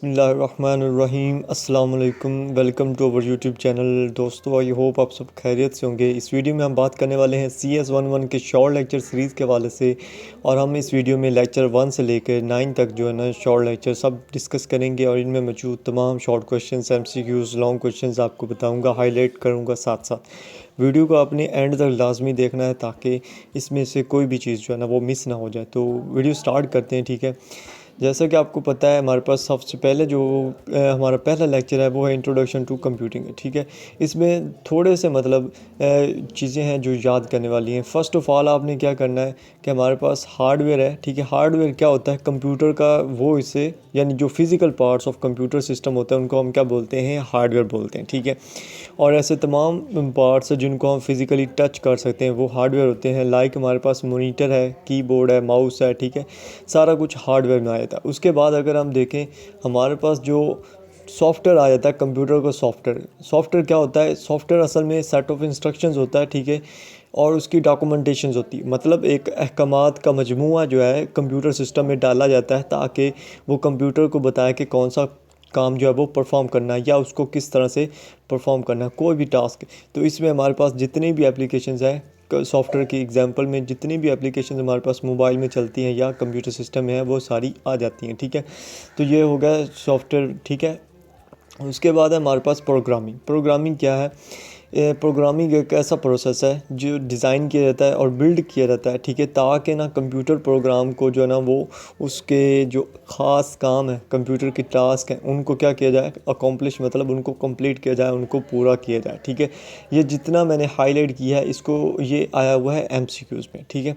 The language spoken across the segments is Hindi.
बिस्मिल्लाहिर्रहमानिर्रहीम अस्सलाम वालेकुम। Welcome to our YouTube channel. दोस्तों, आई होप आप सब खैरियत से होंगे। इस वीडियो में हम बात करने वाले हैं CS11 के शॉर्ट लेक्चर सीरीज़ के हवाले से, और हम इस वीडियो में लेक्चर 1 से लेकर 9 तक जो है ना शॉर्ट लेक्चर सब डिस्कस करेंगे, और इनमें मौजूद तमाम short questions, MCQs, long questions आपको बताऊँगा, हाईलाइट करूँगा। साथ साथ वीडियो को अपने एंड तक लाजमी देखना है ताकि इसमें से कोई भी चीज़ जो है ना वो मिस ना हो जाए। तो वीडियो स्टार्ट करते हैं, ठीक है। जैसा कि आपको पता है, हमारे पास सबसे पहले जो हमारा पहला लेक्चर है वो है इंट्रोडक्शन टू कंप्यूटिंग, ठीक है। इसमें थोड़े से चीज़ें हैं जो याद करने वाली हैं। फ़र्स्ट ऑफ़ ऑल आपने क्या करना है कि हमारे पास हार्डवेयर है, ठीक है। हार्डवेयर क्या होता है? कंप्यूटर का वो हिस्से, यानी जो physical parts of computer system होता है उनको हम क्या बोलते हैं? हार्डवेयर बोलते हैं, ठीक है। और ऐसे तमाम पार्ट्स हैं जिनको हम फिज़िकली टच कर सकते हैं वो हार्डवेयर होते हैं। लाइक हमारे पास मॉनिटर है, कीबोर्ड है, माउस है, ठीक है। सारा कुछ हार्डवेयर में आ जाता है। उसके बाद अगर हम देखें, हमारे पास जो सॉफ्टवेयर आ जाता है कंप्यूटर का, सॉफ्टवेयर क्या होता है? सॉफ्टवेयर असल में सेट ऑफ इंस्ट्रक्शंस होता है, ठीक है। और उसकी डॉक्यूमेंटेशंस होती है, मतलब एक अहकामात का मजमूआ जो है कंप्यूटर सिस्टम में डाला जाता है ताकि वो कंप्यूटर को बताए कि कौन सा काम जो है वो परफॉर्म करना है या उसको किस तरह से परफॉर्म करना है, कोई भी टास्क। तो इसमें हमारे पास जितनी भी एप्लीकेशंस हैं, सॉफ्टवेयर की एग्जांपल में जितनी भी एप्लीकेशंस हमारे पास मोबाइल में चलती हैं या कंप्यूटर सिस्टम में है वो सारी आ जाती हैं, ठीक है। तो ये हो गया सॉफ्टवेयर, ठीक है। उसके बाद है हमारे पास प्रोग्रामिंग। प्रोग्रामिंग क्या है? प्रोग्रामिंग एक ऐसा प्रोसेस है जो डिज़ाइन किया जाता है और बिल्ड किया जाता है, ठीक है, ताकि ना कंप्यूटर प्रोग्राम को जो है ना वो उसके जो ख़ास काम है, कंप्यूटर की टास्क हैं, उनको क्या किया जाए? अकॉम्प्लिश, मतलब उनको कंप्लीट किया जाए, उनको पूरा किया जाए, ठीक है। ये जितना मैंने हाईलाइट किया है इसको, ये आया हुआ है MCQs में, ठीक है।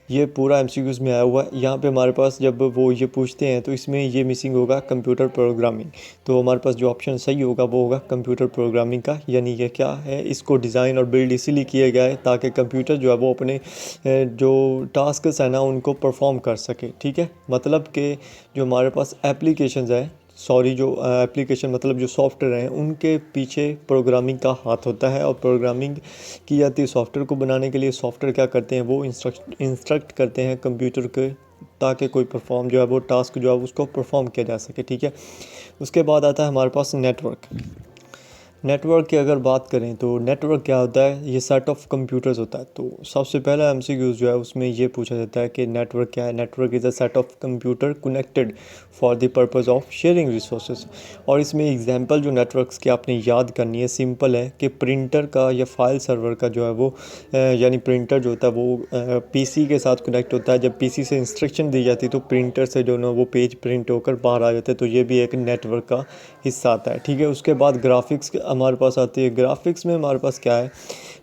ये पूरा MCQs में आया हुआ है। यहाँ पे हमारे पास जब वो ये पूछते हैं तो इसमें ये मिसिंग होगा कंप्यूटर प्रोग्रामिंग। तो हमारे पास जो ऑप्शन सही होगा वो होगा कंप्यूटर प्रोग्रामिंग का। यानी ये क्या है? इसको डिज़ाइन और बिल्ड इसीलिए किया गया है ताकि कंप्यूटर जो है वो अपने जो टास्क्स है ना उनको परफॉर्म कर सके, ठीक है। मतलब कि जो हमारे पास एप्लीकेशंस है, सॉरी, जो एप्लीकेशन मतलब जो सॉफ्टवेयर हैं उनके पीछे प्रोग्रामिंग का हाथ होता है, और प्रोग्रामिंग की जाती है सॉफ्टवेयर को बनाने के लिए। सॉफ्टवेयर क्या करते हैं? वो इंस्ट्रक्ट करते हैं कंप्यूटर के ताकि कोई परफॉर्म जो है वो टास्क जो है उसको परफॉर्म किया जा सके, ठीक है। उसके बाद आता है हमारे पास नेटवर्क। नेटवर्क की अगर बात करें तो नेटवर्क क्या होता है? ये सेट ऑफ कंप्यूटर्स होता है। तो सबसे पहला MCQ जो है उसमें ये पूछा जाता है कि नेटवर्क क्या है? Network is a set of computer connected for the purpose of sharing resources. और इसमें एग्जांपल जो नेटवर्क्स की आपने याद करनी है, सिंपल है कि प्रिंटर का या फाइल सर्वर का जो है वो यानी प्रिंटर जो होता है वो PC के साथ कनेक्ट होता है। जब PC से इंस्ट्रक्शन दी जाती है तो प्रिंटर से जो ना वो पेज प्रिंट होकर बाहर आ जाता है। तो ये भी एक नेटवर्क का हिस्सा आता है, ठीक है। उसके बाद ग्राफिक्स हमारे पास आती है। ग्राफिक्स में हमारे पास क्या है?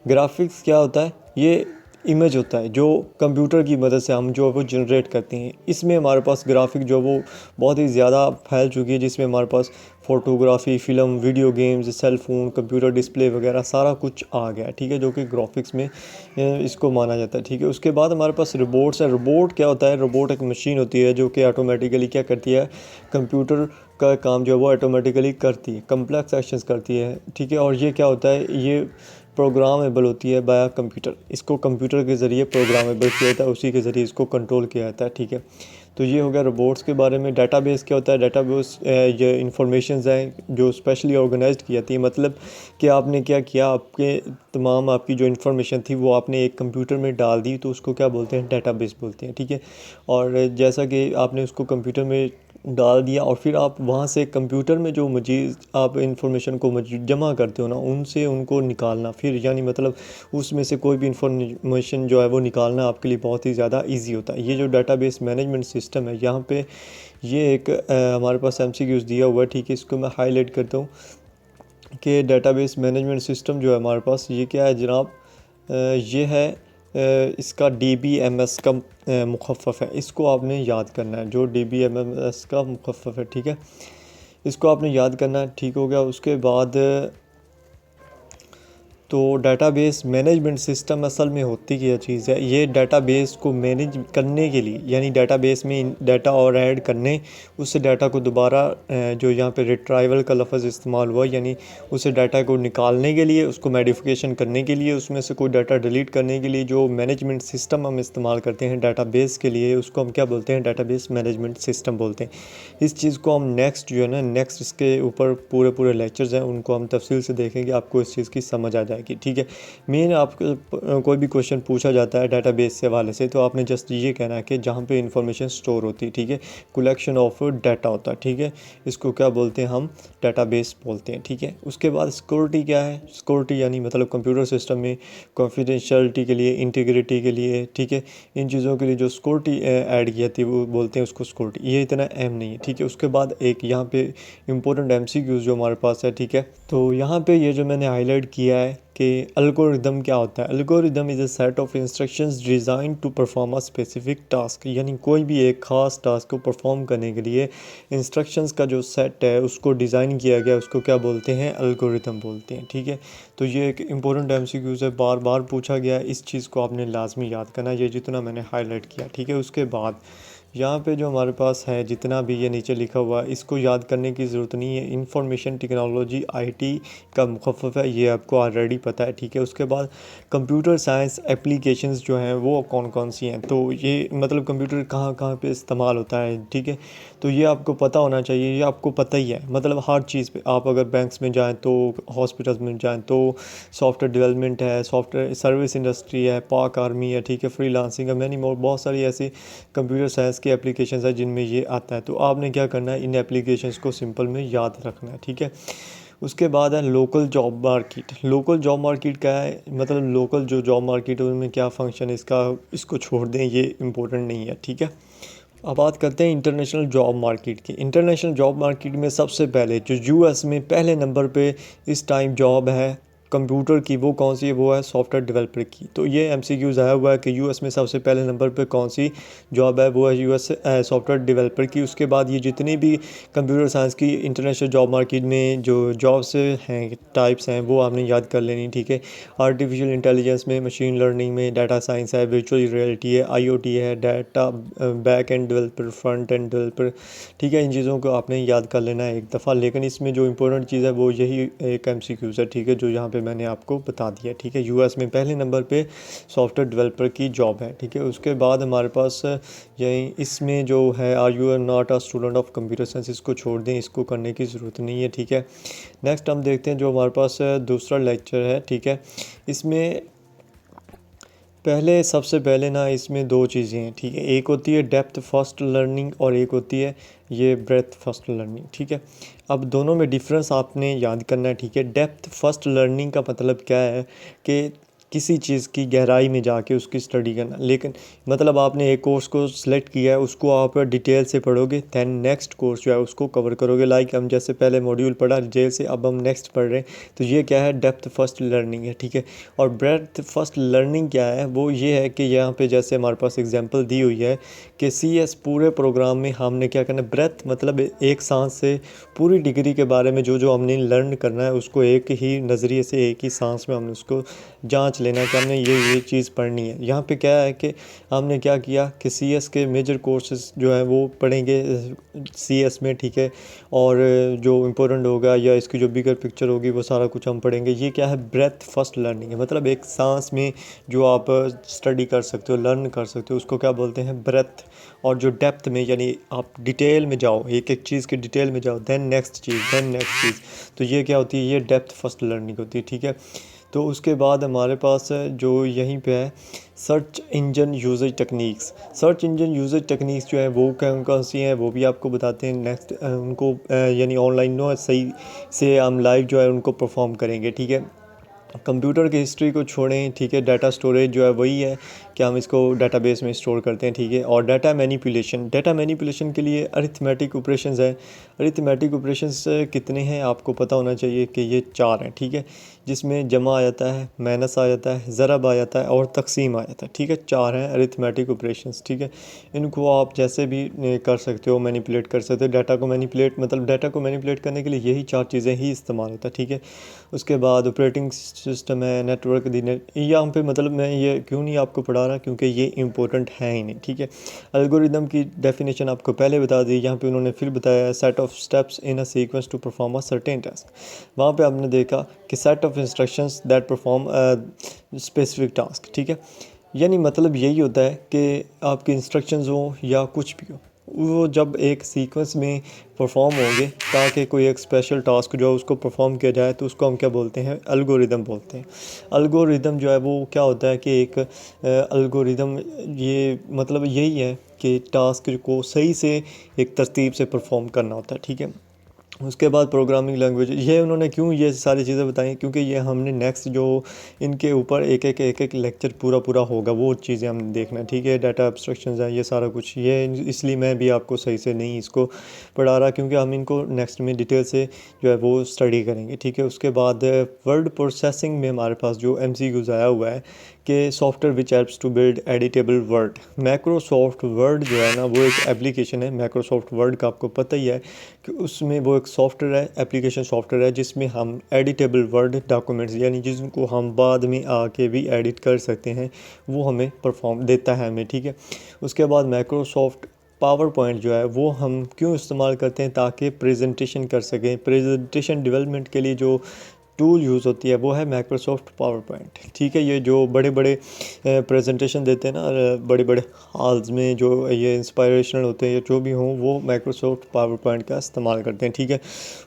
ग्राफिक्स क्या होता है? ये इमेज होता है जो कंप्यूटर की मदद से हम जो है वो जनरेट करते हैं। इसमें हमारे पास ग्राफिक जो वो बहुत ही ज़्यादा फैल चुकी है, जिसमें हमारे पास photography, film, video games, cell phone, computer display वगैरह सारा कुछ आ गया, ठीक है, जो कि ग्राफिक्स में इसको माना जाता है, ठीक है। उसके बाद हमारे पास रोबोट्स है। रोबोट क्या होता है? रोबोट एक मशीन होती है जो कि ऑटोमेटिकली क्या करती है? कंप्यूटर का काम जो है वो ऑटोमेटिकली करती है, कम्प्लेक्स एक्शंस करती है, ठीक है। और ये क्या होता है? ये प्रोग्रामेबल होती है बाय कंप्यूटर। इसको कंप्यूटर के ज़रिए प्रोग्रामेबल किया जाता है, उसी के ज़रिए इसको कंट्रोल किया जाता है, ठीक है। तो ये हो गया रोबोट्स के बारे में। डेटाबेस क्या होता है? डेटाबेस ये इंफॉर्मेशंस हैं जो स्पेशली ऑर्गेनाइज्ड की जाती है। मतलब कि आपने क्या किया, आपके तमाम आपकी जो इन्फॉर्मेशन थी वो आपने एक कंप्यूटर में डाल दी, तो उसको क्या बोलते हैं? डेटाबेस बोलते हैं, ठीक है। और जैसा कि आपने उसको कंप्यूटर में डाल दिया और फिर आप वहाँ से कंप्यूटर में जो मजीद आप इंफॉर्मेशन को मजीद जमा करते हो ना, उनसे उनको निकालना फिर, यानी मतलब उसमें से कोई भी इंफॉर्मेशन जो है वो निकालना आपके लिए बहुत ही ज़्यादा इजी होता है। ये जो डेटाबेस मैनेजमेंट सिस्टम है, यहाँ पे ये एक हमारे पास MCQs दिया हुआ है, ठीक है। इसको मैं हाईलाइट करता हूँ कि डेटाबेस मैनेजमेंट सिस्टम जो है हमारे पास, ये क्या है जनाब? ये है इसका DBMS का मुखफ़्फ़ है। इसको आपने याद करना है, जो DBMS का मुखफ़्फ़ है, ठीक है। इसको आपने याद करना है, ठीक हो गया। उसके बाद तो डेटाबेस मैनेजमेंट सिस्टम असल में होती क्या चीज़ है, ये डेटाबेस को मैनेज करने के लिए, यानी डेटाबेस में डाटा और ऐड करने, उस डाटा को दोबारा जो यहाँ पे रिट्राइवल का लफ्ज़ इस्तेमाल हुआ, यानी उस डाटा को निकालने के लिए, उसको मॉडिफिकेशन करने के लिए, उसमें से कोई डाटा डिलीट करने के लिए जो मैनेजमेंट सिस्टम हम इस्तेमाल करते हैं डेटाबेस के लिए, उसको हम क्या बोलते हैं, डेटाबेस मैनेजमेंट सिस्टम बोलते हैं। इस चीज़ को हम नेक्स्ट जो है ना, नेक्स्ट इसके ऊपर पूरे लेक्चर्स हैं, उनको हम तफसील से देखेंगे, आपको इस चीज़ की समझ आ जाएगी, ठीक है। मेन आपको कोई भी क्वेश्चन पूछा जाता है डेटाबेस से हवाले से, तो आपने जस्ट ये कहना है कि जहाँ पे इंफॉर्मेशन स्टोर होती है, ठीक है, कलेक्शन ऑफ डाटा होता है, ठीक है, इसको क्या बोलते हैं हम, डेटाबेस बोलते हैं, ठीक है। उसके बाद सिक्योरिटी क्या है, सिक्योरिटी यानी मतलब कंप्यूटर सिस्टम में कॉन्फिडेंशियलिटी के लिए, इंटीग्रिटी के लिए, ठीक है, इन चीज़ों के लिए जो सिक्योरिटी ऐड की जाती है वो बोलते हैं उसको सिक्योरिटी। ये इतना अहम नहीं है, ठीक है। उसके बाद एक यहाँ पे इम्पोर्टेंट MCQs जो हमारे पास है, ठीक है। तो यहाँ पे ये जो मैंने हाईलाइट किया है कि एल्गोरिदम क्या होता है। Algorithm is a set of instructions design to perform a specific task, यानी कोई भी एक ख़ास टास्क को परफॉर्म करने के लिए इंस्ट्रक्शंस का जो सेट है उसको डिज़ाइन किया गया, उसको क्या बोलते हैं, एल्गोरिदम बोलते हैं, ठीक है। तो ये एक इम्पोर्टेंट MCQs है, बार बार पूछा गया है, इस चीज़ को आपने लाजमी याद करना, ये जितना मैंने हाईलाइट किया, ठीक है। उसके बाद यहाँ पे जो हमारे पास है जितना भी ये नीचे लिखा हुआ है, इसको याद करने की ज़रूरत नहीं है। इंफॉर्मेशन टेक्नोलॉजी IT का मुखफ़्फ़ है, ये आपको ऑलरेडी पता है, ठीक है। उसके बाद कंप्यूटर साइंस एप्लीकेशंस जो हैं वो कौन कौन सी हैं, तो ये मतलब कंप्यूटर कहाँ कहाँ पे इस्तेमाल होता है, ठीक है। तो ये आपको पता होना चाहिए, ये आपको पता ही है, मतलब हर चीज़ पे आप अगर बैंक्स में जाएँ तो, हॉस्पिटल्स में जाएँ तो, सॉफ्टवेयर डेवलपमेंट है, सॉफ्टवेयर सर्विस इंडस्ट्री है, पाक आर्मी है, ठीक है, फ्रीलांसिंग है, मैनी मोर, बहुत सारी ऐसी कंप्यूटर साइंस की एप्लीकेशंस है जिनमें ये आता है। तो आपने क्या करना है, इन एप्लीकेशंस को सिंपल में याद रखना है, ठीक है। उसके बाद है local job market. Local job market क्या है, मतलब लोकल जो जॉब मार्केट है उनमें क्या फ़ंक्शन है इसका, इसको छोड़ दें, ये इम्पोर्टेंट नहीं है, ठीक है। अब बात करते हैं इंटरनेशनल जॉब मार्केट की। इंटरनेशनल जॉब मार्केट में सबसे पहले जो US में पहले नंबर पे इस टाइम जॉब है कंप्यूटर की, वो कौन सी है, वो है सॉफ्टवेयर डेवलपर की। तो ये MCQs आया हुआ है कि US में सबसे पहले नंबर पे कौन सी जॉब है, वो है US सॉफ्टवेयर डेवलपर की। उसके बाद ये जितनी भी कंप्यूटर साइंस की इंटरनेशनल जॉब मार्केट में जो जॉब्स हैं, टाइप्स हैं, वो आपने याद कर लेनी, ठीक है। आर्टिफिशियल इंटेलिजेंस में, मशीन लर्निंग में, डाटा साइंस है, वर्चुअल रियलिटी है, IoT है, data back end developer, front end developer, ठीक है। इन चीज़ों को आपने याद कर लेना है एक दफ़ा, लेकिन इसमें जो इंपॉर्टेंट चीज़ है वो यही एक MCQs है, ठीक है, जो यहाँ पे मैंने आपको बता दिया, ठीक है। US में पहले नंबर पे सॉफ्टवेयर डेवलपर की जॉब है, ठीक है। उसके बाद हमारे पास यही इसमें जो है, are you not a student of computer science, इसको छोड़ दें, इसको करने की ज़रूरत नहीं है, ठीक है। नेक्स्ट हम देखते हैं जो हमारे पास दूसरा लेक्चर है, ठीक है। इसमें पहले सबसे पहले ना इसमें दो चीज़ें हैं, ठीक है। एक होती है डेप्थ फर्स्ट लर्निंग और एक होती है ये ब्रेथ फर्स्ट लर्निंग, ठीक है। अब दोनों में डिफरेंस आपने याद करना है, ठीक है। डेप्थ फर्स्ट लर्निंग का मतलब क्या है कि किसी चीज़ की गहराई में जाके उसकी स्टडी करना, लेकिन मतलब आपने एक कोर्स को सिलेक्ट किया है, उसको आप डिटेल से पढ़ोगे, दैन नेक्स्ट कोर्स जो है उसको कवर करोगे। लाइक हम जैसे पहले मॉड्यूल पढ़ा डिटेल से, अब हम नेक्स्ट पढ़ रहे हैं, तो ये क्या है, डेप्थ फर्स्ट लर्निंग है, ठीक है। और ब्रेथ फर्स्ट लर्निंग क्या है, वो ये है कि यहाँ पे जैसे हमारे पास एग्जांपल दी हुई है कि CS पूरे प्रोग्राम में हमने क्या करना है, ब्रेथ मतलब एक सांस से पूरी डिग्री के बारे में जो जो हमने लर्न करना है उसको एक ही नज़रिए से, एक ही सांस में हमने उसको जांच लेना कि हमने ये चीज़ पढ़नी है। यहाँ पे क्या है कि हमने क्या किया कि CS के मेजर कोर्सेज जो है वो पढ़ेंगे CS में, ठीक है। और जो इम्पोर्टेंट होगा या इसकी जो बिगर पिक्चर होगी वो सारा कुछ हम पढ़ेंगे। ये क्या है, ब्रेथ फर्स्ट लर्निंग है, मतलब एक सांस में जो आप स्टडी कर सकते हो, लर्न कर सकते हो, उसको क्या बोलते हैं, ब्रेथ। और जो डेप्थ में यानी आप डिटेल में जाओ, एक एक चीज़ की डिटेल में जाओ, देन नेक्स्ट चीज़, देन नेक्स्ट चीज़, तो ये क्या होती है, ये डेप्थ फर्स्ट लर्निंग होती है, ठीक है। तो उसके बाद हमारे पास जो यहीं पे है search engine uses techniques. Search engine uses techniques जो है वो कौन कौन सी हैं वो भी आपको बताते हैं नेक्स्ट, उनको यानी ऑनलाइन नो सही से हम लाइव जो है उनको परफॉर्म करेंगे, ठीक है। कंप्यूटर की हिस्ट्री को छोड़ें, ठीक है। डाटा स्टोरेज जो है वही है कि हम इसको डाटाबेस में स्टोर करते हैं, ठीक है। और डाटा मैनिपुलेशन के लिए अरिथमेटिक ऑपरेशंस है। अरिथमेटिक ऑपरेशंस कितने हैं आपको पता होना चाहिए कि ये 4 हैं, ठीक है। जिसमें जमा आ जाता है, माइनस आ जाता है, ज़रब आ जाता है और तकसीम आ जाता है। ठीक है, 4 हैं अरिथमेटिक ऑपरेशंस। ठीक है, इनको आप जैसे भी कर सकते हो, मैनिपुलेट कर सकते हो। डाटा को मैनिपुलेट मतलब डाटा को मैनिपुलेट करने के लिए यही 4 चीज़ें ही इस्तेमाल होता है। ठीक है, उसके बाद ऑपरेटिंग सिस्टम है, नेटवर्क दी यहाँ पे मतलब मैं ये क्यों नहीं आपको पढ़ा रहा, क्योंकि ये इंपॉर्टेंट है ही नहीं। ठीक है, एल्गोरिदम की डेफिनेशन आपको पहले बता दी, यहाँ पे उन्होंने फिर बताया set of steps in a sequence to perform a certain task. वहाँ पे आपने देखा कि set of instructions that perform specific task. ठीक है, यानी मतलब यही होता है कि आपके इंस्ट्रक्शंस हो या कुछ भी हो, वो जब एक सीक्वेंस में परफॉर्म होंगे ताकि कोई एक स्पेशल टास्क जो है उसको परफॉर्म किया जाए, तो उसको हम क्या बोलते हैं, एल्गोरिदम बोलते हैं। एल्गोरिदम जो है वो क्या होता है कि एक एल्गोरिदम ये मतलब यही है कि टास्क को सही से एक तरतीब से परफॉर्म करना होता है। ठीक है, उसके बाद प्रोग्रामिंग लैंग्वेज, ये उन्होंने क्यों ये सारी चीज़ें बताई, क्योंकि ये हमने नेक्स्ट जो इनके ऊपर एक एक लेक्चर पूरा पूरा होगा, वो चीज़ें हमने देखना है। ठीक है, डाटा एब्स्ट्रैक्शंस है, ये सारा कुछ, ये इसलिए मैं भी आपको सही से नहीं इसको पढ़ा रहा, क्योंकि हम इनको नेक्स्ट में डिटेल से जो है वो स्टडी करेंगे। ठीक है, उसके बाद वर्ड प्रोसेसिंग में हमारे पास जो MCQs आया हुआ है कि software which helps to build editable word. Microsoft word जो है ना वो एक एप्लीकेशन है। माइक्रोसॉफ्ट वर्ड का आपको पता ही है कि उसमें वो एक सॉफ्टवेयर है, एप्लीकेशन सॉफ्टवेयर है, जिसमें हम एडिटेबल वर्ड डॉक्यूमेंट्स यानी जिनको हम बाद में आके भी एडिट कर सकते हैं, वो हमें परफॉर्म देता है हमें। ठीक है, उसके बाद माइक्रोसॉफ्ट पावर पॉइंट जो है वो हम क्यों इस्तेमाल करते हैं, ताकि प्रेजेंटेशन कर सकें। प्रेजेंटेशन डेवलपमेंट के लिए जो टूल यूज़ होती है वो है माइक्रोसॉफ्ट पावर पॉइंट। ठीक है, ये जो बड़े बड़े प्रेजेंटेशन देते हैं ना बड़े बड़े हॉल्स में, जो ये इंस्पायरेशनल होते हैं या जो भी हों, वो माइक्रोसॉफ्ट पावर पॉइंट का इस्तेमाल करते हैं। ठीक है,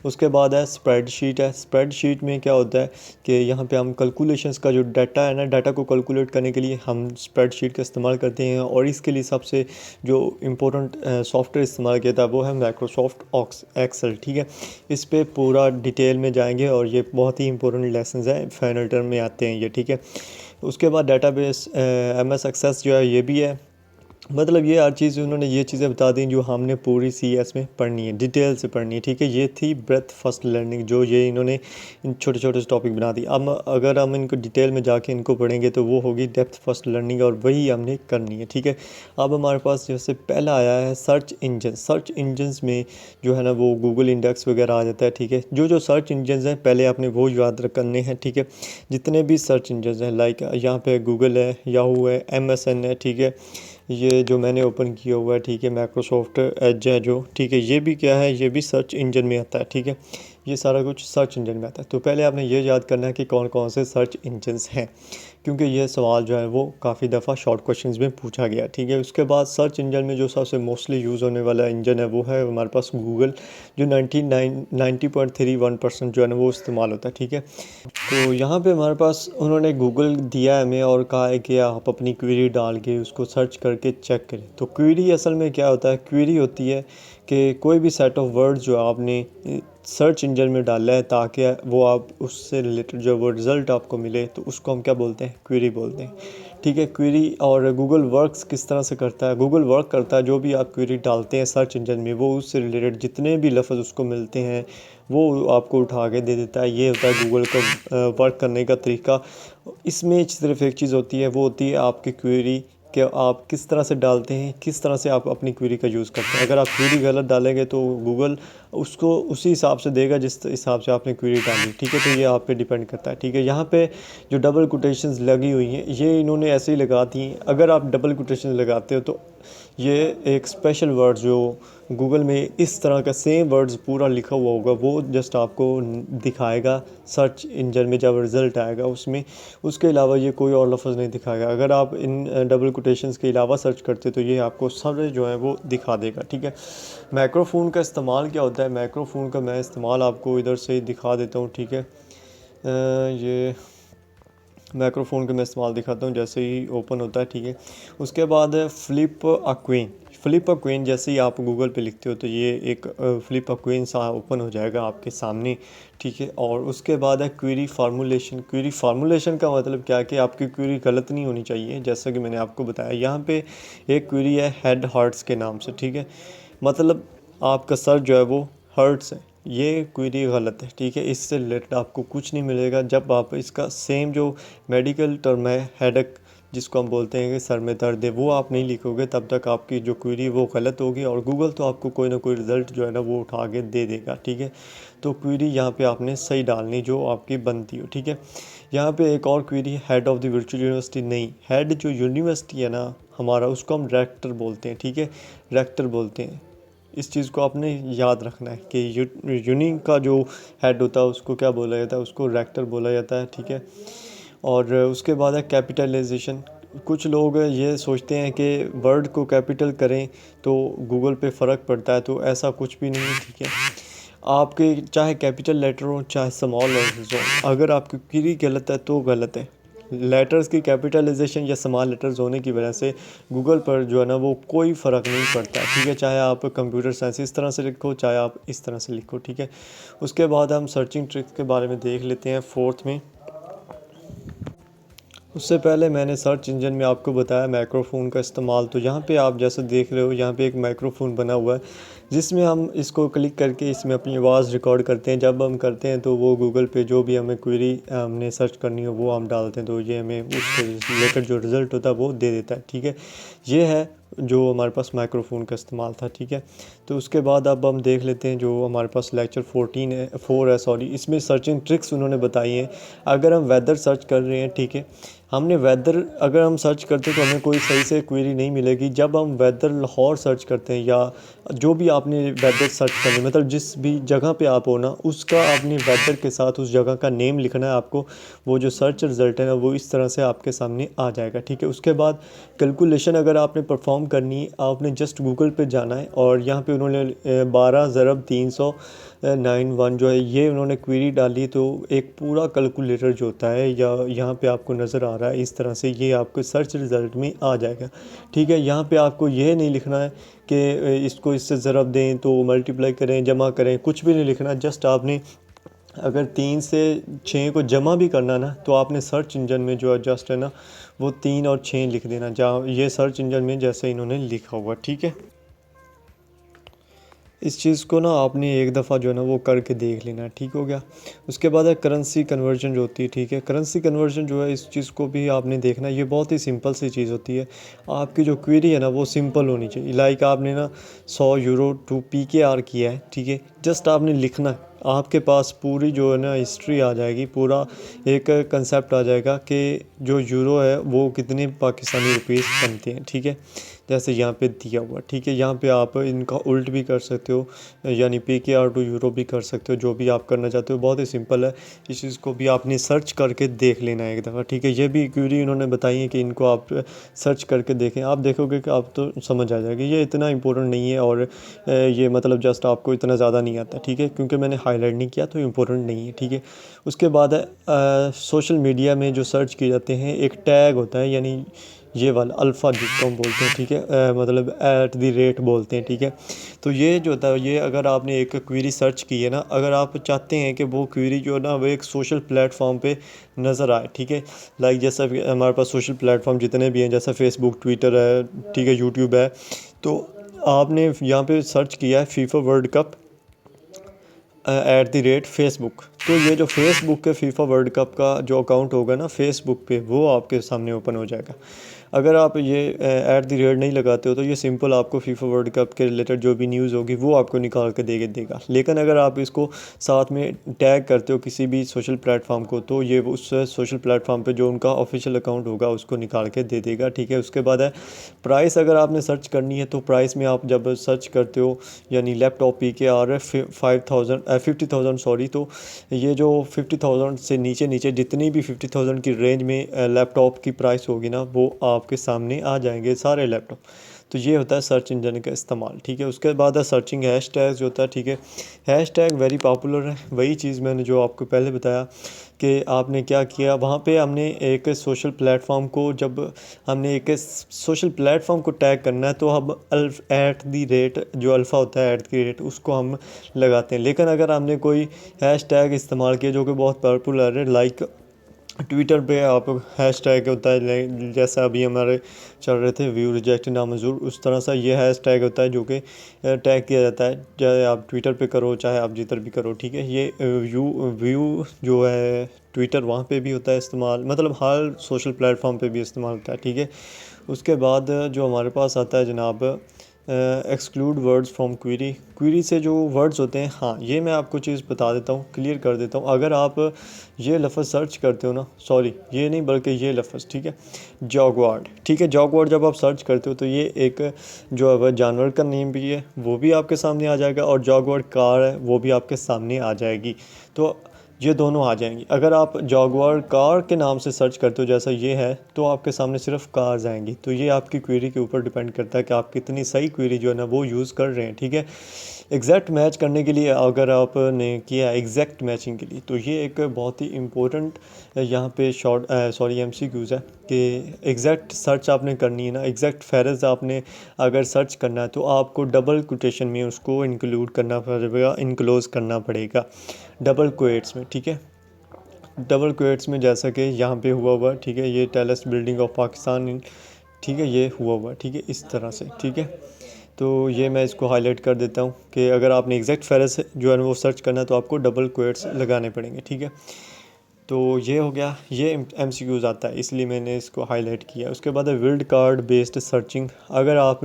उसके बाद है स्प्रेडशीट है। स्प्रेडशीट में क्या होता है कि यहाँ पे हम कैलकुलेशंस का जो डाटा है ना, डाटा को कैलकुलेट करने के लिए हम स्प्रेडशीट का इस्तेमाल करते हैं, और इसके लिए सबसे जो इम्पोर्टेंट सॉफ्टवेयर इस्तेमाल किया था वो है माइक्रोसॉफ्ट एक्सेल। ठीक है, इस पर पूरा डिटेल में जाएंगे और ये बहुत ही इंपॉर्टेंट लेसन्स हैं, फाइनल टर्म में आते हैं ये। ठीक है, उसके बाद डेटाबेस MS एक्सेस जो है ये भी है। मतलब ये हर चीज़ उन्होंने ये चीज़ें बता दी जो हमने पूरी CS में पढ़नी है, डिटेल से पढ़नी है। ठीक है, ये थी ब्रेथ फर्स्ट लर्निंग, जो ये इन्होंने इन छोटे छोटे टॉपिक बना दी। अब अगर हम इनको डिटेल में जाके इनको पढ़ेंगे तो वो होगी डेप्थ फर्स्ट लर्निंग, और वही हमने करनी है। ठीक है, अब हमारे पास जैसे पहला आया है सर्च इंजन। सर्च इंजन्स में जो है ना वो गूगल इंडेक्स वगैरह आ जाता है। ठीक है, जो सर्च इंजन्स हैं पहले आपने वो याद करने हैं। ठीक है, जितने भी सर्च इंजन्स हैं, लाइक यहाँ पे गूगल है, याहू है, MSN है। ठीक है, ये जो मैंने ओपन किया हुआ है, ठीक है, माइक्रोसॉफ्ट एज है जो, ठीक है, ये भी क्या है, ये भी सर्च इंजन में आता है। ठीक है, ये सारा कुछ सर्च इंजन में आता है। तो पहले आपने ये याद करना है कि कौन कौन से सर्च इंजन्स हैं, क्योंकि ये सवाल जो है वो काफ़ी दफ़ा शॉर्ट क्वेश्चंस में पूछा गया। ठीक है, उसके बाद सर्च इंजन में जो सबसे मोस्टली यूज़ होने वाला इंजन है वो है हमारे पास गूगल, जो 90.31% जो है ना वो इस्तेमाल होता है। ठीक है, तो यहाँ पे हमारे पास उन्होंने गूगल दिया है हमें और कहा है कि आप अपनी क्वेरी डाल के उसको सर्च करके चेक करें। तो क्वेरी असल में क्या होता है, क्वेरी होती है कि कोई भी सेट ऑफ वर्ड्स जो आपने सर्च इंजन में डाला है ताकि वो आप उससे रिलेटेड जो वो रिज़ल्ट आपको मिले, तो उसको हम क्या बोलते हैं, क्वेरी बोलते हैं। ठीक है, क्वेरी और गूगल वर्क्स किस तरह से करता है, गूगल वर्क करता है, जो भी आप क्वेरी डालते हैं सर्च इंजन में, वो उससे रिलेटेड जितने भी लफ्ज़ उसको मिलते हैं वो आपको उठा के दे देता है। ये होता है गूगल का वर्क करने का तरीका। इसमें सिर्फ एक चीज़ होती है, वो होती है आपकी क्वेरी, कि आप किस तरह से डालते हैं, किस तरह से आप अपनी क्वेरी का यूज़ करते हैं। अगर आप क्वेरी गलत डालेंगे तो गूगल उसको उसी हिसाब से देगा जिस हिसाब से आपने क्वेरी डाली। ठीक है, तो ये आप पे डिपेंड करता है। ठीक है, यहाँ पे जो डबल कोटेशंस लगी हुई हैं ये इन्होंने ऐसे ही लगा दी हैं। अगर आप डबल कोटेशन लगाते हो तो ये एक स्पेशल वर्ड जो गूगल में इस तरह का सेम वर्ड्स पूरा लिखा हुआ होगा, वो जस्ट आपको दिखाएगा सर्च इंजन में जब रिज़ल्ट आएगा उसमें। उसके अलावा ये कोई और लफ्ज़ नहीं दिखाएगा। अगर आप इन डबल कोटेशंस के अलावा सर्च करते तो ये आपको सारे जो है वो दिखा देगा। ठीक है, माइक्रोफोन का इस्तेमाल क्या होता है, माइक्रोफोन का मैं इस्तेमाल आपको इधर से दिखा देता हूँ। ठीक है, ये माइक्रोफोन का मैं इस्तेमाल दिखाता हूँ जैसे ही ओपन होता है। ठीक है, उसके बाद है flip a queen. Flip a queen जैसे ही आप गूगल पे लिखते हो तो ये एक फ्लिप अ क्वीन सा ओपन हो जाएगा आपके सामने। ठीक है, और उसके बाद है क्वेरी फार्मूलेशन। क्वेरी फार्मूलेशन का मतलब क्या है कि आपकी क्वेरी गलत नहीं होनी चाहिए। जैसा कि मैंने आपको बताया, यहाँ पे एक क्वेरी है हेड हार्ट्स के नाम से। ठीक है, मतलब आपका सर जो है वो हर्ट्स है। ये क्वेरी गलत है, ठीक है। इससे रिलेटेड आपको कुछ नहीं मिलेगा। जब आप इसका सेम जो मेडिकल टर्म है हेडेक, जिसको हम बोलते हैं कि सर में दर्द है, वो आप नहीं लिखोगे तब तक आपकी जो क्वेरी वो गलत होगी, और गूगल तो आपको कोई ना कोई रिज़ल्ट जो है ना वो उठा के दे देगा, ठीक है। तो क्वेरी यहाँ पे आपने सही डालनी जो आपकी बनती हो, ठीक है। यहाँ पे एक और query, head of the virtual university, नहीं, हेड जो यूनिवर्सिटी है ना हमारा, उसको हम रेक्टर बोलते हैं, ठीक है, रेक्टर बोलते हैं। इस चीज़ को आपने याद रखना है कि यूनि का जो हेड होता है उसको क्या बोला जाता है, उसको रेक्टर बोला जाता है, ठीक है। और उसके बाद है कैपिटलाइजेशन। कुछ लोग ये सोचते हैं कि वर्ड को कैपिटल करें तो गूगल पे फ़र्क पड़ता है, तो ऐसा कुछ भी नहीं है, ठीक है। आपके चाहे कैपिटल लेटर हो चाहे स्मॉल लेटर्स हो, अगर आपकी क्वेरी गलत है तो गलत है। लेटर्स की कैपिटलाइजेशन या स्मॉल लेटर्स होने की वजह से गूगल पर जो है ना वो कोई फ़र्क नहीं पड़ता, ठीक है। चाहे आप कंप्यूटर साइंस इस तरह से लिखो, चाहे आप इस तरह से लिखो, ठीक है। उसके बाद हम सर्चिंग ट्रिक्स के बारे में देख लेते हैं फोर्थ में। उससे पहले मैंने सर्च इंजन में आपको बताया माइक्रोफ़ोन का इस्तेमाल। तो यहाँ पे आप जैसे देख रहे हो, यहाँ पे एक माइक्रोफ़ोन बना हुआ है, जिसमें हम इसको क्लिक करके इसमें अपनी आवाज़ रिकॉर्ड करते हैं। जब हम करते हैं तो वो गूगल पे जो भी हमें क्वेरी हमने सर्च करनी हो वो हम डालते हैं, तो ये हमें उससे रिलेटेड जो रिज़ल्ट होता है वो दे देता है, ठीक है। ये है जो हमारे पास माइक्रोफ़ोन का इस्तेमाल था, ठीक है। तो उसके बाद अब हम देख लेते हैं जो हमारे पास लेक्चर 4 है सॉरी, इसमें सर्चिंग ट्रिक्स उन्होंने बताई हैं। अगर हम वेदर सर्च कर रहे हैं, ठीक है, हमने वेदर अगर हम सर्च करते हैं तो हमें कोई सही से क्वेरी नहीं मिलेगी। जब हम वेदर लाहौर सर्च करते हैं या जो भी आपने वेदर सर्च करनी, मतलब जिस भी जगह पे आप हो ना, उसका आपने वेदर के साथ उस जगह का नेम लिखना है आपको। वो जो सर्च रिज़ल्ट है ना वो इस तरह से आपके सामने आ जाएगा, ठीक है। उसके बाद कैलकुलेशन अगर आपने परफॉर्म करनी है, आपने जस्ट गूगल पे जाना है, और यहाँ पे उन्होंने 12 × 391 जो है ये उन्होंने क्वेरी डाली। तो एक पूरा कैलकुलेटर जो होता है या यहाँ पे आपको नज़र आ रहा है इस तरह से, ये आपको सर्च रिज़ल्ट में आ जाएगा, ठीक है। यहाँ पे आपको ये नहीं लिखना है कि इसको इससे ज़रब दें तो मल्टीप्लाई करें, जमा करें, कुछ भी नहीं लिखना। जस्ट आपने अगर 3 से 6 को जमा भी करना ना, तो आपने सर्च इंजन में जो जस्ट है ना वो 3 और 6 लिख देना, जहाँ ये सर्च इंजन में जैसे इन्होंने लिखा हुआ, ठीक है। इस चीज़ को ना आपने एक दफ़ा जो है ना वो करके देख लेना, ठीक हो गया। उसके बाद है करेंसी कन्वर्जन जो होती है, ठीक है। करेंसी कन्वर्जन जो है इस चीज़ को भी आपने देखना, ये बहुत ही सिंपल सी चीज़ होती है। आपकी जो क्वेरी है ना वो सिंपल होनी चाहिए। लाइक आपने ना 100 यूरो टू PKR किया है, ठीक है, जस्ट आपने लिखना है, आपके पास पूरी जो है ना हिस्ट्री आ जाएगी, पूरा एक कंसेप्ट आ जाएगा कि जो यूरो है वो कितने पाकिस्तानी रुपीस बनते हैं, ठीक है, जैसे यहाँ पे दिया हुआ, ठीक है। यहाँ पे आप इनका उल्ट भी कर सकते हो, यानी PKR टू यूरो भी कर सकते हो, जो भी आप करना चाहते हो, बहुत ही सिंपल है। इस चीज़ को भी आपने सर्च करके देख लेना है एक दफ़ा, ठीक है। ये भी क्वेरी उन्होंने बताई है कि इनको आप सर्च करके देखें, आप देखोगे कि आप तो समझ आ जाएगी। ये इतना इंपॉर्टेंट नहीं है, और ये मतलब जस्ट आपको इतना ज़्यादा नहीं आता, ठीक है, क्योंकि मैंने हाईलाइट नहीं किया तो इम्पोर्टेंट नहीं है, ठीक है। उसके बाद है सोशल मीडिया में जो सर्च किए जाते हैं, एक टैग होता है, यानी ये वाला अल्फ़ा जिसको हम बोलते हैं, ठीक है, मतलब @ बोलते हैं, ठीक है। तो ये जो होता है, ये अगर आपने एक क्वेरी सर्च की है ना, अगर आप चाहते हैं कि वो क्वेरी जो है ना वो एक सोशल प्लेटफॉर्म पे नज़र आए, ठीक है, लाइक जैसा हमारे पास सोशल प्लेटफॉर्म जितने भी हैं, जैसा फेसबुक, ट्विटर है, ठीक है, यूट्यूब है, तो आपने यहाँ पे सर्च किया है फीफा वर्ल्ड कप @फेसबुक। तो ये जो फेसबुक के फीफा वर्ल्ड कप का जो अकाउंट होगा ना फेसबुक पे, वो आपके सामने ओपन हो जाएगा। अगर आप ये नहीं लगाते हो तो ये सिंपल आपको फीफा वर्ल्ड कप के रिलेटेड जो भी न्यूज़ होगी वो आपको निकाल के दे देगा। लेकिन अगर आप इसको साथ में टैग करते हो किसी भी सोशल प्लेटफॉर्म को, तो ये उस सोशल प्लेटफॉर्म पे जो उनका ऑफिशियल अकाउंट होगा उसको निकाल के दे देगा, ठीक है। उसके बाद है प्राइस। अगर आपने सर्च करनी है तो प्राइस में आप जब सर्च करते हो, यानी लैपटॉप PKR 50,000 सॉरी, तो ये जो 50,000 से नीचे नीचे जितनी भी 50,000 की रेंज में लैपटॉप की प्राइस होगी ना, वो आपके सामने आ जाएंगे सारे लैपटॉप। तो ये होता है सर्च इंजन का इस्तेमाल, ठीक है। उसके बाद है सर्चिंग हैशटैग जो होता है, ठीक है। हैशटैग वेरी पॉपुलर है, वही चीज़ मैंने जो आपको पहले बताया कि आपने क्या किया, वहाँ पे हमने एक सोशल प्लेटफॉर्म को, जब हमने एक सोशल प्लेटफॉर्म को टैग करना है तो हम जो अल्फ़ा होता है उसको हम लगाते हैं। लेकिन अगर हमने कोई हैशटैग इस्तेमाल किया जो कि बहुत पॉपुलर है, लाइक ट्विटर पे आप हैशटैग होता है, जैसा अभी हमारे चल रहे थे व्यू रिजेक्ट नामंजूर, उस तरह सा ये हैशटैग होता है जो कि टैग किया जाता है, चाहे आप ट्विटर पे करो चाहे आप जिधर भी करो, ठीक है। ये व्यू व्यू जो है ट्विटर वहाँ पे भी होता है इस्तेमाल, मतलब हर सोशल प्लेटफॉर्म पे भी इस्तेमाल होता है, ठीक है। उसके बाद जो हमारे पास आता है जनाब exclude words from query. Query से जो वर्ड्स होते हैं, हाँ ये मैं आपको चीज़ बता देता हूँ, क्लियर कर देता हूँ। अगर आप ये लफ्ज़ सर्च करते हो ना, सॉरी ये नहीं बल्कि ये लफ्ज़, ठीक है, जॉगवर्ड, ठीक है, जॉगवर्ड जब आप सर्च करते हो तो ये एक जो है वह जानवर का नेम भी है, वो भी आपके सामने आ जाएगा, और जॉगवर्ड कार है वो भी आपके सामने आ जाएगी। तो ये दोनों आ जाएंगी। अगर आप जॉगवार कार के नाम से सर्च करते हो जैसा ये है, तो आपके सामने सिर्फ कार्स आएंगी। तो ये आपकी क्वेरी के ऊपर डिपेंड करता है कि आप कितनी सही क्वेरी जो है ना वो यूज़ कर रहे हैं, ठीक है। एग्जैक्ट मैच करने के लिए अगर आपने किया एग्जैक्ट मैचिंग के लिए, तो ये एक बहुत ही इम्पोर्टेंट यहाँ पे शॉर्ट सॉरी MCQs है कि एग्जैक्ट सर्च आपने करनी है ना, एग्जैक्ट फेरेज आपने अगर सर्च करना है तो आपको डबल कोटेशन में उसको इंक्लूड करना पड़ेगा, इनक्लोज करना पड़ेगा डबल कोएट्स में, ठीक है। डबल कोएट्स में जैसा कि यहाँ पे हुआ, ठीक है, ये टेलेस्ट बिल्डिंग ऑफ पाकिस्तान, ठीक है, ये हुआ, ठीक है, इस तरह से, ठीक है। तो ये मैं इसको हाईलाइट कर देता हूँ कि अगर आपने एग्जैक्ट फेरेज जो है वो सर्च करना है तो आपको डबल कोएट्स लगाने पड़ेंगे, ठीक है। तो ये हो गया, ये MCQs आता है इसलिए मैंने इसको हाईलाइट किया। उसके बाद है विल्ड कार्ड बेस्ड सर्चिंग। अगर आप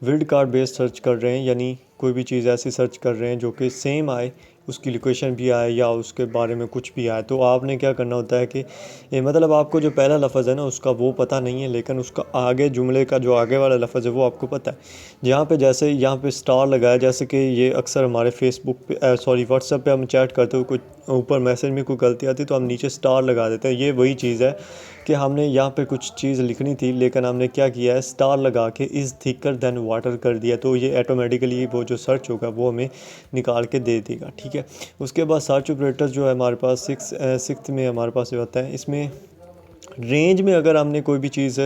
विल्ड कार्ड बेस्ड सर्च कर रहे हैं, यानी कोई भी चीज़ ऐसी सर्च कर रहे हैं जो कि सेम आए, उसकी लोकेशन भी आए या उसके बारे में कुछ भी आए, तो आपने क्या करना होता है कि मतलब आपको जो पहला लफ्ज़ है ना उसका वो पता नहीं है, लेकिन उसका आगे जुमले का जो आगे वाला लफ्ज़ है वो आपको पता है। यहाँ पे जैसे यहाँ पे स्टार लगाया, जैसे कि ये अक्सर हमारे फेसबुक पे सॉरी व्हाट्सएप पे हम चैट करते हुए कुछ ऊपर मैसेज में कोई गलती आती है तो हम नीचे स्टार लगा देते हैं। ये वही चीज़ है कि हमने यहाँ पे कुछ चीज़ लिखनी थी, लेकिन हमने क्या किया है, स्टार लगा के इज़ थिकर देन वाटर कर दिया, तो ये ऑटोमेटिकली वो जो सर्च होगा वो हमें निकाल के दे देगा, ठीक है। उसके बाद सर्च ऑपरेटर जो है हमारे पास सिक्स में हमारे पास जो होता है, इसमें रेंज में अगर हमने कोई भी चीज़